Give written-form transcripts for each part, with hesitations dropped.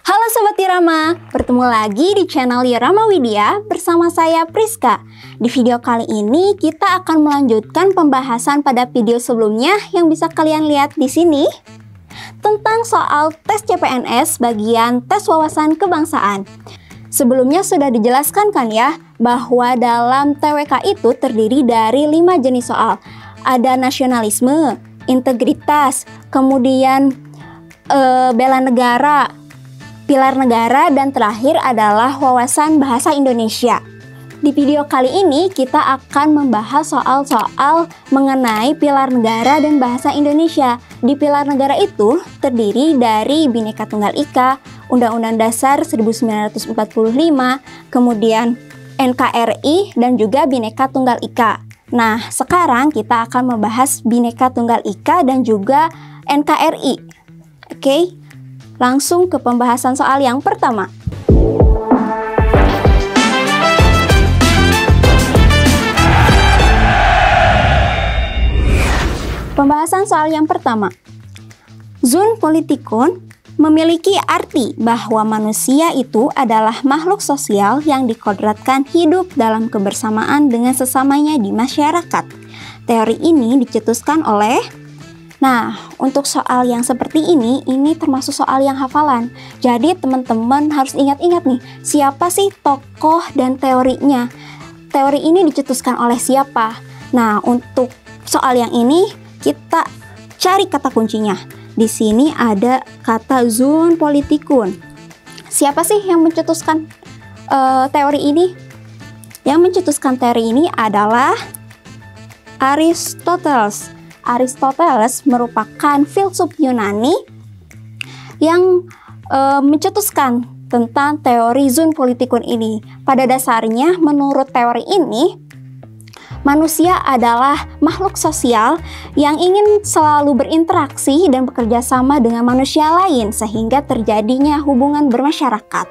Halo Sobat Irama, bertemu lagi di channel Irama Widya bersama saya Priska. Di video kali ini kita akan melanjutkan pembahasan pada video sebelumnya yang bisa kalian lihat di sini tentang soal tes CPNS bagian tes wawasan kebangsaan. Sebelumnya sudah dijelaskan kan ya bahwa dalam TWK itu terdiri dari 5 jenis soal. Ada nasionalisme, integritas, kemudian bela negara, pilar negara, dan terakhir adalah wawasan bahasa Indonesia. Di video kali ini kita akan membahas soal-soal mengenai pilar negara dan bahasa Indonesia. Di pilar negara itu terdiri dari Bhinneka Tunggal Ika, Undang-Undang Dasar 1945, kemudian NKRI, dan juga Bhinneka Tunggal Ika. Nah, sekarang kita akan membahas Bhinneka Tunggal Ika dan juga NKRI. Oke, langsung ke pembahasan soal yang pertama. Pembahasan soal yang pertama. Zoon politikon memiliki arti bahwa manusia itu adalah makhluk sosial yang dikodratkan hidup dalam kebersamaan dengan sesamanya di masyarakat. Teori ini dicetuskan oleh... Nah, untuk soal yang seperti ini termasuk soal yang hafalan. Jadi teman-teman harus ingat-ingat nih, siapa sih tokoh dan teorinya? Teori ini dicetuskan oleh siapa? Nah, untuk soal yang ini kita cari kata kuncinya. Di sini ada kata zoon politikon. Siapa sih yang mencetuskan teori ini? Yang mencetuskan teori ini adalah Aristoteles. Aristoteles merupakan filsuf Yunani yang mencetuskan tentang teori zoon politikon ini. Pada dasarnya, menurut teori ini, manusia adalah makhluk sosial yang ingin selalu berinteraksi dan bekerja sama dengan manusia lain sehingga terjadinya hubungan bermasyarakat.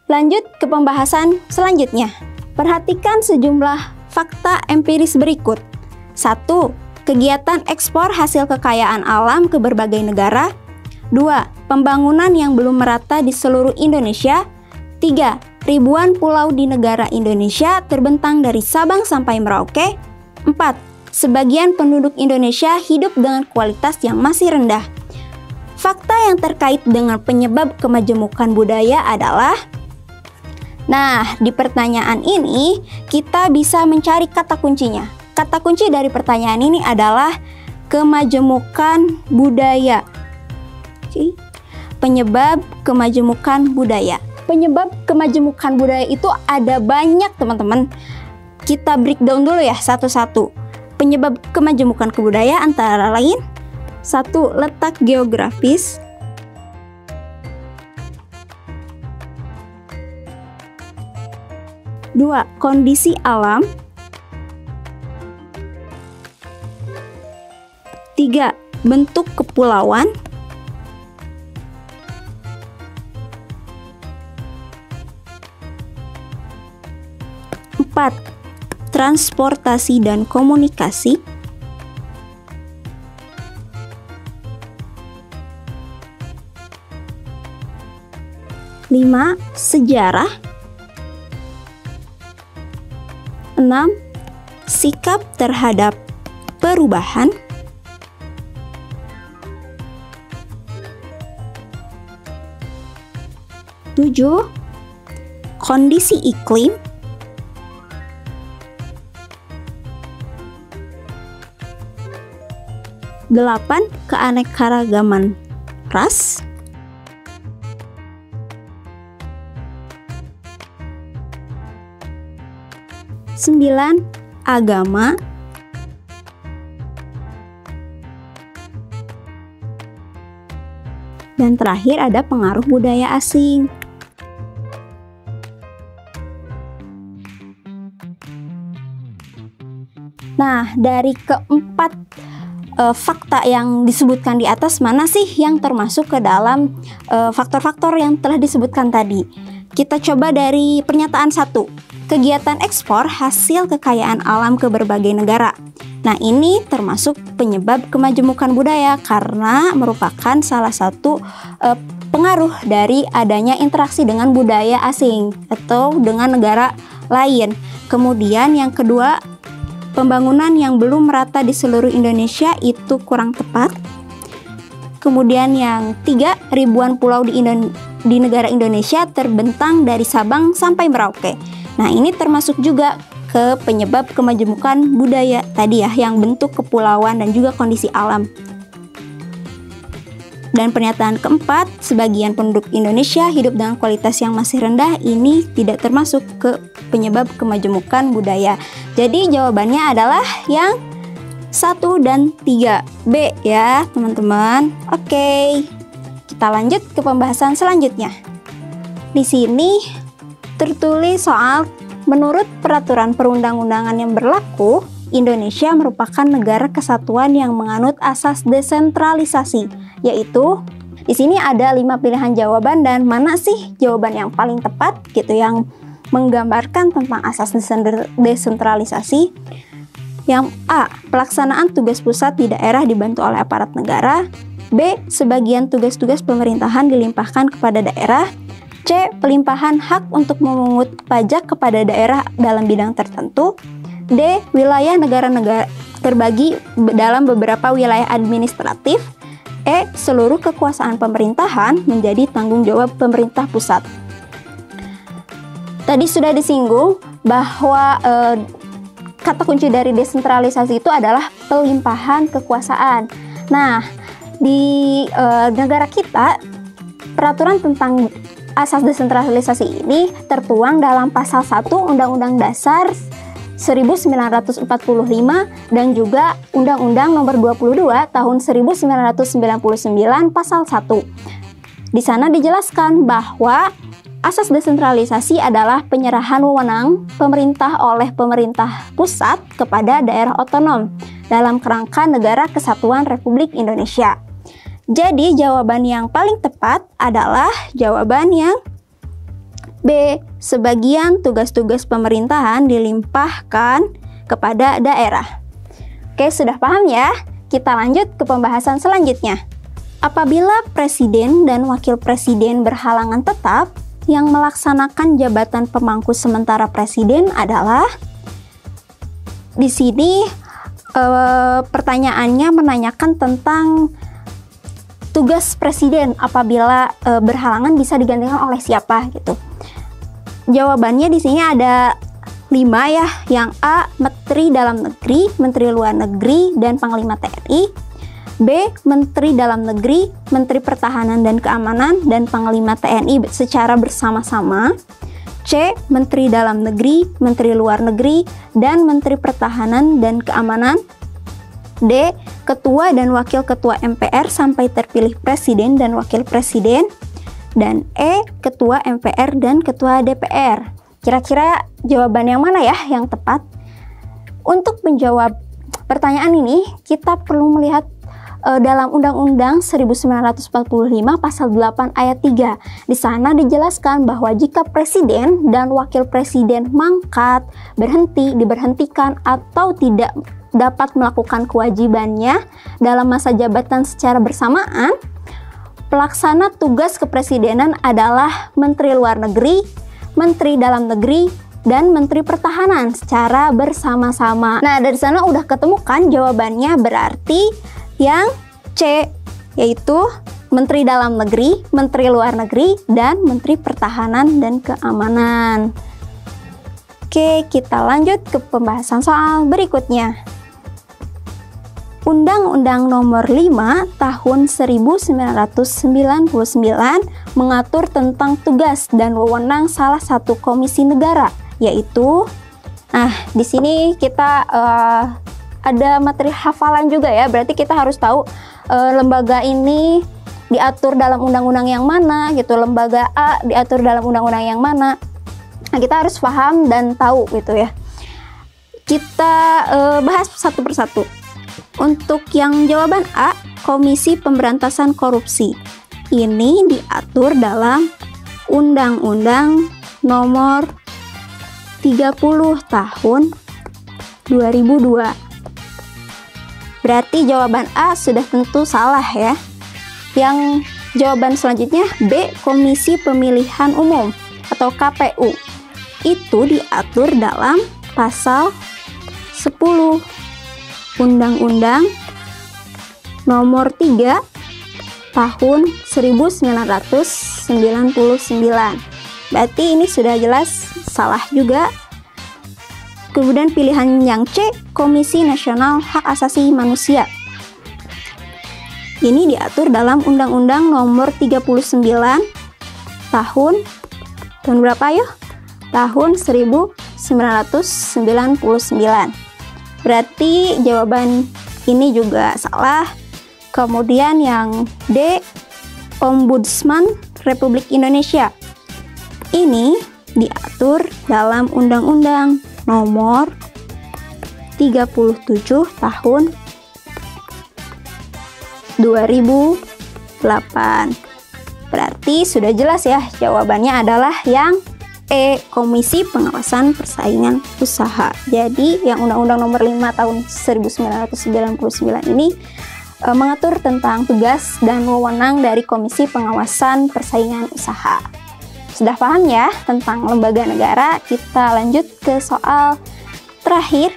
Lanjut ke pembahasan selanjutnya. Perhatikan sejumlah fakta empiris berikut. 1. Kegiatan ekspor hasil kekayaan alam ke berbagai negara. 2. Pembangunan yang belum merata di seluruh Indonesia. 3. Ribuan pulau di negara Indonesia terbentang dari Sabang sampai Merauke. 4. Sebagian penduduk Indonesia hidup dengan kualitas yang masih rendah. Fakta yang terkait dengan penyebab kemajemukan budaya adalah... Nah, di pertanyaan ini kita bisa mencari kata kuncinya. Kata kunci dari pertanyaan ini adalah kemajemukan budaya. Oke. Penyebab kemajemukan budaya. Penyebab kemajemukan budaya itu ada banyak, teman-teman. Kita breakdown dulu ya satu-satu. Penyebab kemajemukan kebudayaan antara lain: 1. Letak geografis. 2. Kondisi alam. 3. Bentuk kepulauan. 4. Transportasi dan komunikasi. 5. Sejarah. 6. Sikap terhadap perubahan. 7. Kondisi iklim. 8. Keanekaragaman ras. 9. Agama. 10. Dan terakhir ada pengaruh budaya asing. Nah, dari keempat fakta yang disebutkan di atas, mana sih yang termasuk ke dalam faktor-faktor yang telah disebutkan tadi? Kita coba dari pernyataan 1. Kegiatan ekspor hasil kekayaan alam ke berbagai negara. Nah, ini termasuk penyebab kemajemukan budaya karena merupakan salah satu pengaruh dari adanya interaksi dengan budaya asing atau dengan negara lain. Kemudian yang kedua, pembangunan yang belum merata di seluruh Indonesia itu kurang tepat. Kemudian yang tiga, ribuan pulau di negara Indonesia terbentang dari Sabang sampai Merauke. Nah, ini termasuk juga ke penyebab kemajemukan budaya tadi ya, yang bentuk kepulauan dan juga kondisi alam. Dan pernyataan keempat, sebagian penduduk Indonesia hidup dengan kualitas yang masih rendah, ini tidak termasuk ke penyebab kemajemukan budaya. Jadi jawabannya adalah yang 1 dan 3 B ya teman-teman. Oke, kita lanjut ke pembahasan selanjutnya. Di sini tertulis soal menurut peraturan perundang-undangan yang berlaku, Indonesia merupakan negara kesatuan yang menganut asas desentralisasi, yaitu di sini ada 5 pilihan jawaban dan mana sih jawaban yang paling tepat gitu yang menggambarkan tentang asas desentralisasi. Yang A, pelaksanaan tugas pusat di daerah dibantu oleh aparat negara. B, sebagian tugas-tugas pemerintahan dilimpahkan kepada daerah. C, pelimpahan hak untuk memungut pajak kepada daerah dalam bidang tertentu. D, wilayah negara-negara terbagi dalam beberapa wilayah administratif. E, seluruh kekuasaan pemerintahan menjadi tanggung jawab pemerintah pusat. Tadi sudah disinggung bahwa kata kunci dari desentralisasi itu adalah pelimpahan kekuasaan. Nah, di negara kita, peraturan tentang asas desentralisasi ini tertuang dalam pasal 1 Undang-Undang Dasar 1945 dan juga Undang-Undang Nomor 22 Tahun 1999 Pasal 1. Di sana dijelaskan bahwa asas desentralisasi adalah penyerahan wewenang pemerintah oleh pemerintah pusat kepada daerah otonom dalam kerangka Negara Kesatuan Republik Indonesia. Jadi jawaban yang paling tepat adalah jawaban yang B, sebagian tugas-tugas pemerintahan dilimpahkan kepada daerah. Oke, sudah paham ya? Kita lanjut ke pembahasan selanjutnya. Apabila presiden dan wakil presiden berhalangan tetap, yang melaksanakan jabatan pemangku sementara presiden adalah di sini pertanyaannya menanyakan tentang tugas presiden apabila berhalangan bisa digantikan oleh siapa gitu. Jawabannya di sini ada 5 ya. Yang A, Menteri Dalam Negeri, Menteri Luar Negeri, dan Panglima TNI. B, Menteri Dalam Negeri, Menteri Pertahanan dan Keamanan, dan Panglima TNI secara bersama-sama. C, Menteri Dalam Negeri, Menteri Luar Negeri, dan Menteri Pertahanan dan Keamanan. D, Ketua dan Wakil Ketua MPR sampai terpilih Presiden dan Wakil Presiden. Dan E, Ketua MPR dan Ketua DPR. Kira-kira jawaban yang mana ya yang tepat? Untuk menjawab pertanyaan ini, kita perlu melihat dalam Undang-Undang 1945 Pasal 8 Ayat 3. Di sana dijelaskan bahwa jika Presiden dan Wakil Presiden mangkat, berhenti, diberhentikan, atau tidak dapat melakukan kewajibannya dalam masa jabatan secara bersamaan, pelaksana tugas kepresidenan adalah Menteri Luar Negeri, Menteri Dalam Negeri, dan Menteri Pertahanan secara bersama-sama. Nah, dari sana udah ketemu kan jawabannya, berarti yang C, yaitu Menteri Dalam Negeri, Menteri Luar Negeri, dan Menteri Pertahanan dan Keamanan. Oke, kita lanjut ke pembahasan soal berikutnya. Undang-Undang Nomor 5 Tahun 1999 mengatur tentang tugas dan wewenang salah satu komisi negara, yaitu di sini kita ada materi hafalan juga ya, berarti kita harus tahu lembaga ini diatur dalam undang-undang yang mana gitu, lembaga A diatur dalam undang-undang yang mana. Nah, kita harus paham dan tahu gitu ya. Kita bahas satu persatu. Untuk yang jawaban A, Komisi Pemberantasan Korupsi. Ini diatur dalam Undang-Undang Nomor 30 Tahun 2002. Berarti jawaban A sudah tentu salah ya. Yang Jawaban selanjutnya B. Komisi Pemilihan Umum atau KPU. Itu diatur dalam pasal 10 Undang-Undang Nomor 3 Tahun 1999. Berarti ini sudah jelas salah juga. Kemudian pilihan yang C, Komisi Nasional Hak Asasi Manusia. Ini diatur dalam Undang-Undang Nomor 39 tahun berapa yuk? Tahun 1999. Berarti jawaban ini juga salah. Kemudian yang D, Ombudsman Republik Indonesia. Ini diatur dalam Undang-Undang Nomor 37 Tahun 2008. Berarti sudah jelas ya, jawabannya adalah yang E, Komisi Pengawasan Persaingan Usaha. Jadi yang Undang-Undang Nomor 5 Tahun 1999 ini mengatur tentang tugas dan wewenang dari Komisi Pengawasan Persaingan Usaha. Sudah paham ya tentang lembaga negara? Kita lanjut ke soal terakhir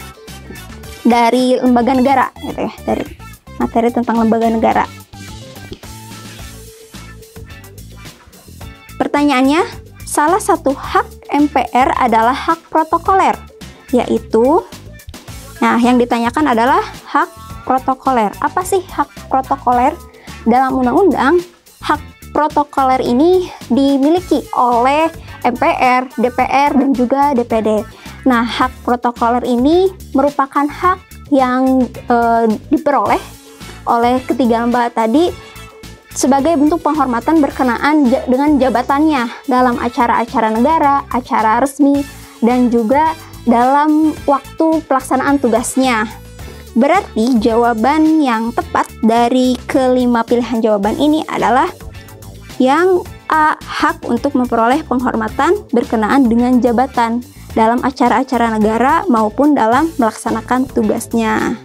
dari lembaga negara, gitu ya, dari materi tentang lembaga negara. Pertanyaannya, salah satu hak MPR adalah hak protokoler, yaitu, nah yang ditanyakan adalah hak protokoler. Apa sih hak protokoler? Dalam undang-undang, hak protokoler ini dimiliki oleh MPR, DPR, dan juga DPD. Nah, hak protokoler ini merupakan hak yang diperoleh oleh ketiga lembaga tadi sebagai bentuk penghormatan berkenaan dengan jabatannya dalam acara-acara negara, acara resmi, dan juga dalam waktu pelaksanaan tugasnya. Berarti jawaban yang tepat dari kelima pilihan jawaban ini adalah yang A, hak untuk memperoleh penghormatan berkenaan dengan jabatan dalam acara-acara negara maupun dalam melaksanakan tugasnya.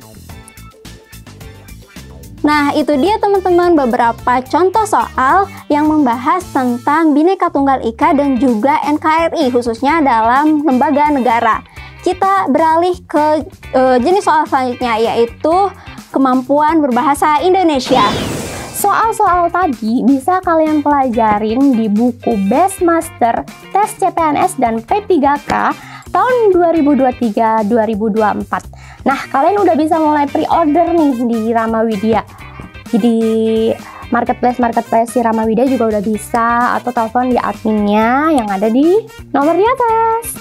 Nah, itu dia teman-teman beberapa contoh soal yang membahas tentang Bhinneka Tunggal Ika dan juga NKRI, khususnya dalam lembaga negara. Kita beralih ke jenis soal selanjutnya, yaitu kemampuan berbahasa Indonesia. Soal-soal tadi bisa kalian pelajarin di buku Bestmaster Tes CPNS dan P3K tahun 2023-2024. Nah, kalian udah bisa mulai pre-order nih di Rama Widya. Di marketplace di Rama Widya juga udah bisa, atau telepon di adminnya yang ada di nomor di atas.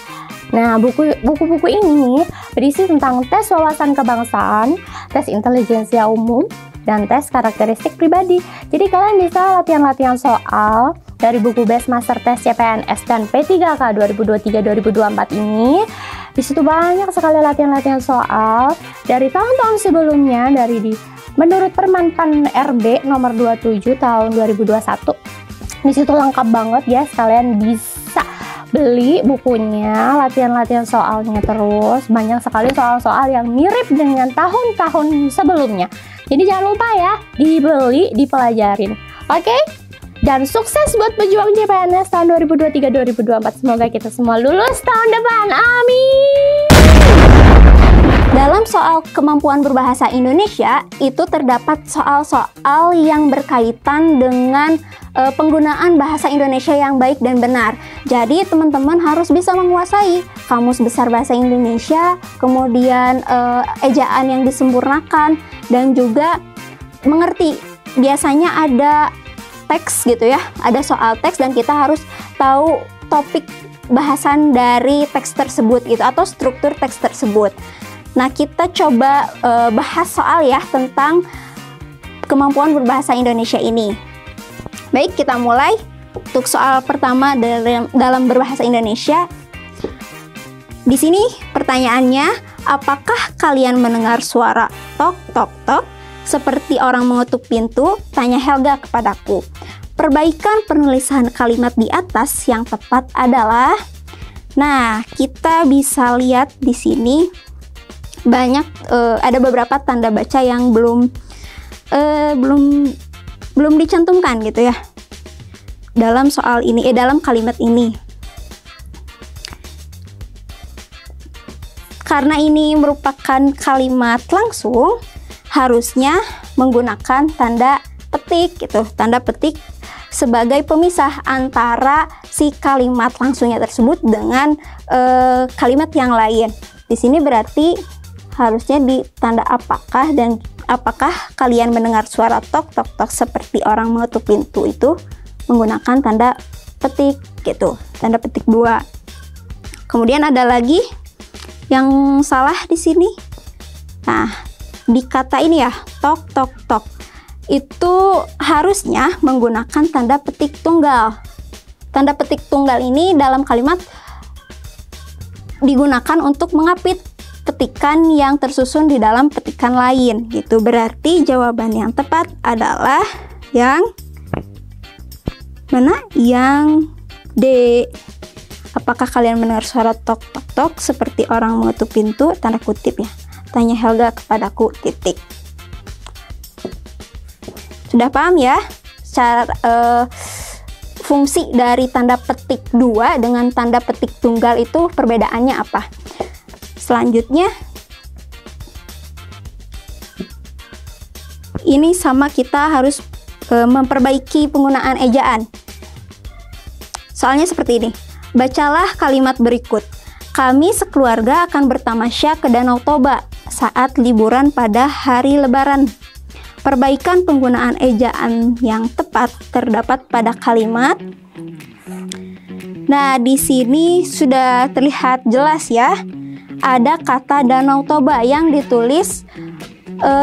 Nah, buku-buku ini berisi tentang tes wawasan kebangsaan, tes intelijensia umum, dan tes karakteristik pribadi. Jadi kalian bisa latihan-latihan soal dari buku Bestmaster Tes CPNS dan P3K 2023-2024 ini. Di situ banyak sekali latihan-latihan soal dari tahun-tahun sebelumnya, menurut Permen Pan RB nomor 27 tahun 2021. Di situ lengkap banget ya, kalian bisa beli bukunya, latihan-latihan soalnya terus. Banyak sekali soal-soal yang mirip dengan tahun-tahun sebelumnya. Jadi jangan lupa ya, dibeli, dipelajarin. Oke? Dan sukses buat pejuang CPNS tahun 2023-2024. Semoga kita semua lulus tahun depan. Amin! Dalam soal kemampuan berbahasa Indonesia, itu terdapat soal-soal yang berkaitan dengan penggunaan bahasa Indonesia yang baik dan benar. Jadi teman-teman harus bisa menguasai Kamus Besar Bahasa Indonesia, kemudian ejaan yang disempurnakan, dan juga mengerti. Biasanya ada teks gitu ya, ada soal teks dan kita harus tahu topik bahasan dari teks tersebut gitu, atau struktur teks tersebut. Nah, kita coba bahas soal ya tentang kemampuan berbahasa Indonesia ini. Baik, kita mulai. Untuk soal pertama dalam berbahasa Indonesia. Di sini pertanyaannya, apakah kalian mendengar suara tok tok tok seperti orang mengetuk pintu? Tanya Helga kepadaku. Perbaikan penulisan kalimat di atas yang tepat adalah. Nah, kita bisa lihat di sini ada beberapa tanda baca yang belum belum dicantumkan gitu ya dalam soal ini, dalam kalimat ini. Karena ini merupakan kalimat langsung, harusnya menggunakan tanda petik gitu, tanda petik sebagai pemisah antara si kalimat langsungnya tersebut dengan kalimat yang lain. Di sini berarti harusnya ditanda apakah, dan apakah kalian mendengar suara tok tok tok seperti orang mengetuk pintu itu menggunakan tanda petik gitu, tanda petik 2. Kemudian ada lagi yang salah di sini. Nah, di kata ini ya, tok tok tok, itu harusnya menggunakan tanda petik tunggal. Tanda petik tunggal ini dalam kalimat digunakan untuk mengapit petikan yang tersusun di dalam petikan lain gitu. Berarti jawaban yang tepat adalah yang mana? Yang D. Apakah kalian mendengar suara tok tok tok seperti orang mengetuk pintu? Tanda kutip ya. Tanya Helga kepadaku, titik. Sudah paham ya cara fungsi dari tanda petik 2 dengan tanda petik tunggal itu perbedaannya apa? Selanjutnya ini sama, kita harus memperbaiki penggunaan ejaan. Soalnya seperti ini. Bacalah kalimat berikut. Kami sekeluarga akan bertamasya ke Danau Toba saat liburan pada hari Lebaran. Perbaikan penggunaan ejaan yang tepat terdapat pada kalimat. Nah, di sini sudah terlihat jelas ya. Ada kata Danau Toba yang ditulis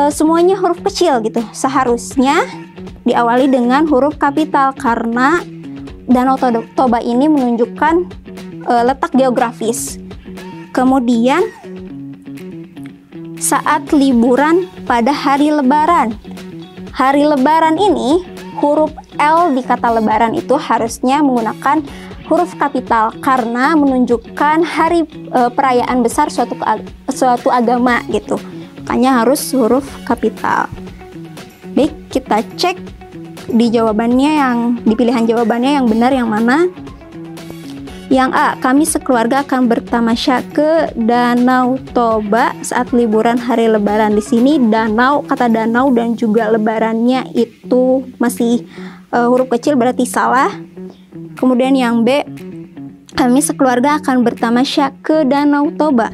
semuanya huruf kecil gitu. Seharusnya diawali dengan huruf kapital karena Danau Toba ini menunjukkan letak geografis. Kemudian saat liburan pada hari Lebaran. Hari Lebaran ini huruf L di kata Lebaran itu harusnya menggunakan huruf kapital karena menunjukkan hari perayaan besar suatu agama gitu. Makanya harus huruf kapital. Baik, kita cek di jawabannya, di pilihan jawabannya yang benar yang mana? Yang A, kami sekeluarga akan bertamasya ke Danau Toba saat liburan hari Lebaran. Di sini danau, kata danau dan juga lebarannya itu masih huruf kecil, berarti salah. Kemudian yang B, kami sekeluarga akan bertamasya ke Danau Toba.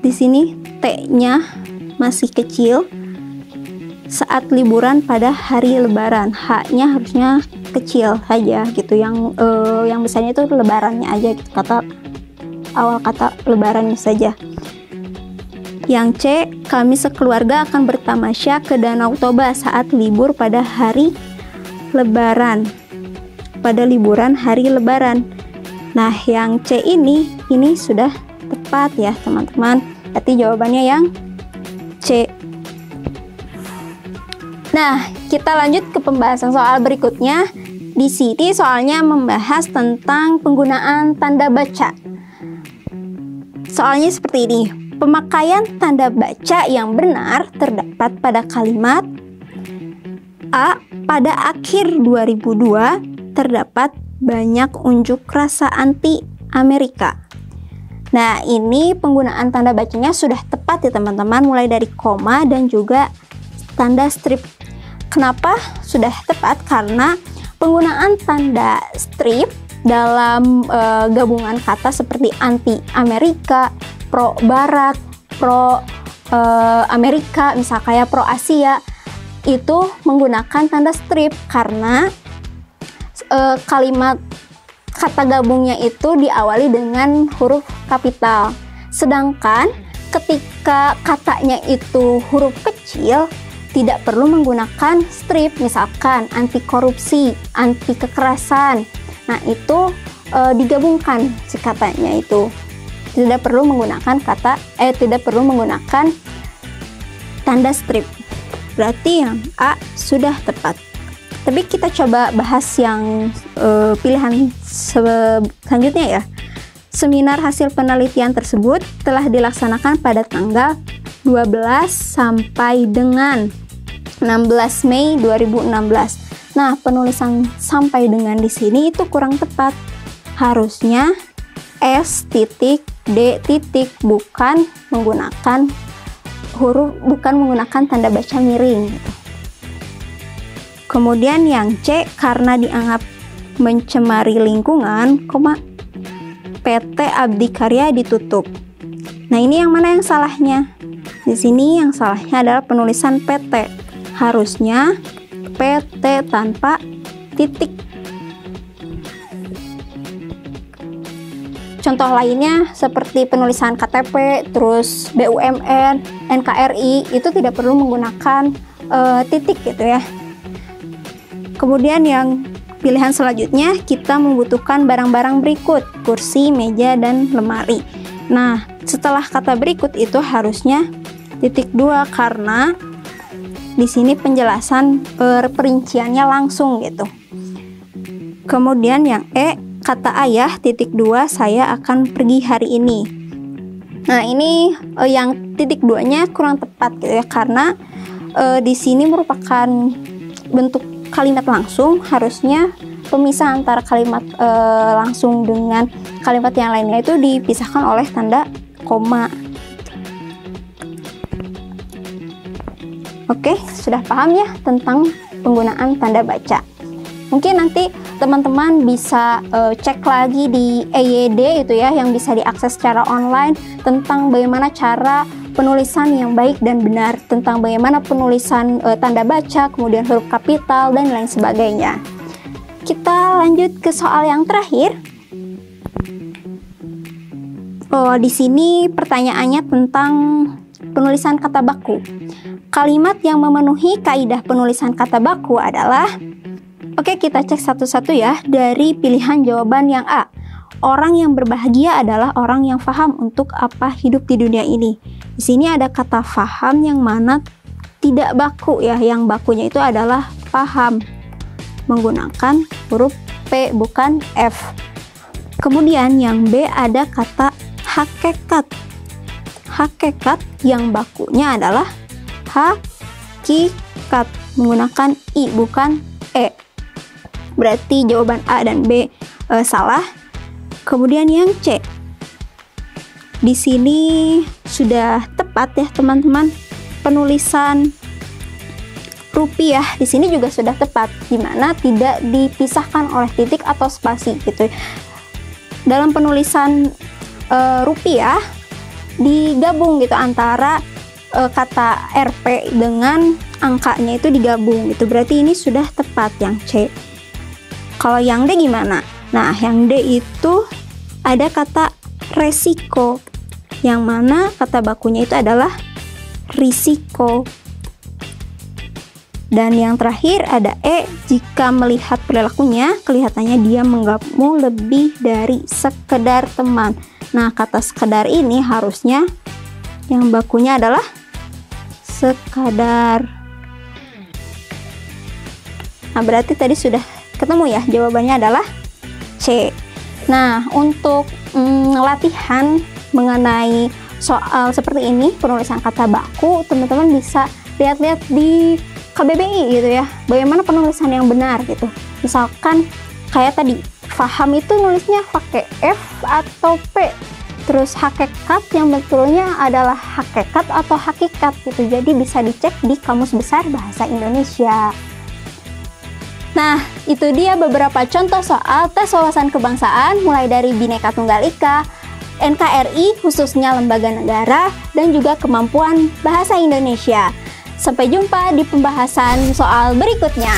Di sini T-nya masih kecil saat liburan pada hari Lebaran. H-nya harusnya kecil saja gitu, yang besarnya itu lebarannya aja gitu, kata awal kata lebarannya saja. Yang C, kami sekeluarga akan bertamasya ke Danau Toba saat libur pada hari Lebaran, pada liburan hari Lebaran. Nah, yang C ini sudah tepat ya teman-teman. Berarti jawabannya yang C. Nah, kita lanjut ke pembahasan soal berikutnya. Di sini soalnya membahas tentang penggunaan tanda baca. Soalnya seperti ini. Pemakaian tanda baca yang benar terdapat pada kalimat A. Pada akhir 2002 terdapat banyak unjuk rasa anti Amerika. Nah, ini penggunaan tanda bacanya sudah tepat ya teman-teman, mulai dari koma dan juga tanda strip. Kenapa sudah tepat? Karena penggunaan tanda strip dalam gabungan kata seperti anti Amerika, pro Barat, pro Amerika, misal kayak pro Asia, itu menggunakan tanda strip karena kalimat kata gabungnya itu diawali dengan huruf kapital. Sedangkan ketika katanya itu huruf kecil, tidak perlu menggunakan strip, misalkan anti korupsi, anti kekerasan. Nah, itu digabungkan si katanya itu. Tidak perlu menggunakan tidak perlu menggunakan tanda strip. Berarti yang A sudah tepat. Tapi kita coba bahas yang pilihan selanjutnya ya. Seminar hasil penelitian tersebut telah dilaksanakan pada tanggal 12 sampai dengan 16 Mei 2016. Nah, penulisan sampai dengan di sini itu kurang tepat. Harusnya S titik D titik, bukan menggunakan tanda baca miring gitu. Kemudian yang C, karena dianggap mencemari lingkungan, PT Abdi Karya ditutup. Nah, ini yang mana yang salahnya? Di sini yang salahnya adalah penulisan PT. Harusnya PT tanpa titik. Contoh lainnya seperti penulisan KTP, terus BUMN, NKRI, itu tidak perlu menggunakan titik gitu ya. Kemudian yang pilihan selanjutnya, kita membutuhkan barang-barang berikut, kursi, meja, dan lemari. Nah, setelah kata berikut itu harusnya titik 2, karena di sini penjelasan perinciannya langsung gitu. Kemudian yang E, kata ayah titik 2, saya akan pergi hari ini. Nah, ini yang titik 2-nya kurang tepat gitu ya, karena di sini merupakan bentuk kalimat langsung. Harusnya pemisah antara kalimat langsung dengan kalimat yang lainnya itu dipisahkan oleh tanda koma. Oke, sudah paham ya tentang penggunaan tanda baca. Mungkin nanti teman-teman bisa cek lagi di EYD itu ya, yang bisa diakses secara online, tentang bagaimana cara penulisan yang baik dan benar, tentang bagaimana penulisan tanda baca, kemudian huruf kapital, dan lain sebagainya. Kita lanjut ke soal yang terakhir. Di sini pertanyaannya tentang penulisan kata baku. Kalimat yang memenuhi kaidah penulisan kata baku adalah, oke, kita cek satu-satu ya. Dari pilihan jawaban yang A, orang yang berbahagia adalah orang yang paham untuk apa hidup di dunia ini. Di sini ada kata paham yang mana tidak baku ya, yang bakunya itu adalah paham, menggunakan huruf P bukan F. Kemudian yang B ada kata hakikat. Hakikat yang bakunya adalah hakikat, menggunakan I bukan E. Berarti jawaban A dan B salah. Kemudian yang C, di sini sudah tepat ya teman-teman. Penulisan rupiah di sini juga sudah tepat, dimana tidak dipisahkan oleh titik atau spasi gitu. Dalam penulisan rupiah digabung gitu antara kata Rp dengan angkanya itu digabung gitu. Berarti ini sudah tepat yang C. Kalau yang D gimana? Nah, yang D itu ada kata resiko, yang mana kata bakunya itu adalah risiko. Dan yang terakhir ada E, jika melihat perilakunya kelihatannya dia menganggapmu lebih dari sekedar teman. Nah, kata sekedar ini harusnya yang bakunya adalah sekadar. Nah, berarti tadi sudah ketemu ya, jawabannya adalah C. Nah, untuk latihan mengenai soal seperti ini, penulisan kata baku, teman-teman bisa lihat-lihat di KBBI gitu ya, bagaimana penulisan yang benar gitu. Misalkan kayak tadi, faham itu nulisnya pakai F atau P. Terus hakikat yang betulnya adalah hakikat atau hakikat gitu. Jadi bisa dicek di Kamus Besar Bahasa Indonesia. Nah, itu dia beberapa contoh soal tes wawasan kebangsaan, mulai dari Bhinneka Tunggal Ika, NKRI khususnya lembaga negara, dan juga kemampuan bahasa Indonesia. Sampai jumpa di pembahasan soal berikutnya.